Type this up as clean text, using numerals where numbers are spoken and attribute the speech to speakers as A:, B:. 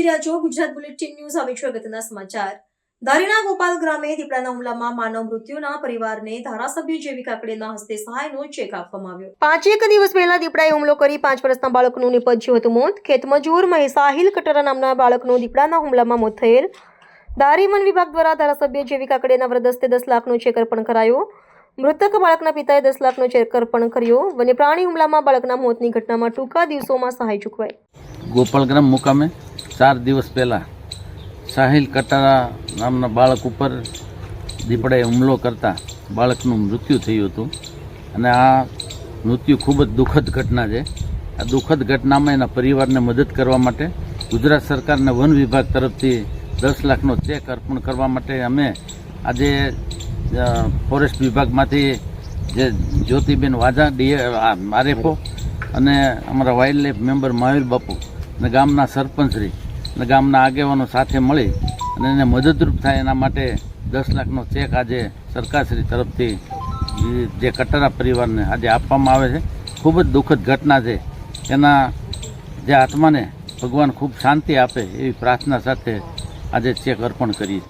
A: જોઈ રહ્યા છો ગુજરાત બુલેટિન ન્યૂઝ. હવે છે અગત્યના સમાચાર. ધારીના ગોપાલ ગ્રામે દીપડાના હુમલામાં માનવ મૃત્યુના પરિવારને ધારાસભ્ય જેવી કાકડેના હસ્તે સહાયનો ચેક આપવામાં આવ્યો. 5 દિવસ પહેલા દીપડાએ હુમલો કરી 5 વર્ષના બાળકનું નીપજ્યું હતું મોત. ખેતમજૂર મહેસાહિલ કટરા નામના બાળકનું દીપડાના હુમલામાં મોત થયેલ. ધારી વન વિભાગ દ્વારા ધારાસભ્ય જેવી કાકડેના વૃદ્ધ હસ્તે 10 લાખનો ચેક અર્પણ કરાયો. મૃતક બાળકના પિતાએ 10 લાખનો ચેક અર્પણ કર્યો. વન્ય પ્રાણી હુમલામાં બાળકના મોતની ઘટનામાં ટૂંકા દિવસોમાં સહાય ચૂકવાઈ.
B: ગોપાલગ્રામ મુકામે 4 દિવસ પહેલાં સાહિલ કટારા નામના બાળક ઉપર દીપડાએ હુમલો કરતા બાળકનું મૃત્યુ થયું હતું અને આ મૃત્યુ ખૂબ જ દુઃખદ ઘટના છે. આ દુઃખદ ઘટનામાં એના પરિવારને મદદ કરવા માટે ગુજરાત સરકારના વન વિભાગ તરફથી 10 લાખનો ચેક અર્પણ કરવા માટે અમે આજે ફોરેસ્ટ વિભાગમાંથી જે જ્યોતિબેન વાજા આરએફઓ અને અમારા વાઇલ્ડ લાઈફ મેમ્બર મહાવીર બાપુ અને ગામના સરપંચશ્રી અને ગામના આગેવાનો સાથે મળી અને એને મદદરૂપ થાય એના માટે 10 લાખનો ચેક આજે સરકારશ્રી તરફથી જે કટારા પરિવારને આજે આપવામાં આવે છે. ખૂબ જ દુઃખદ ઘટના છે. એના જે આત્માને ભગવાન ખૂબ શાંતિ આપે એવી પ્રાર્થના સાથે આજે ચેક અર્પણ કરીએ.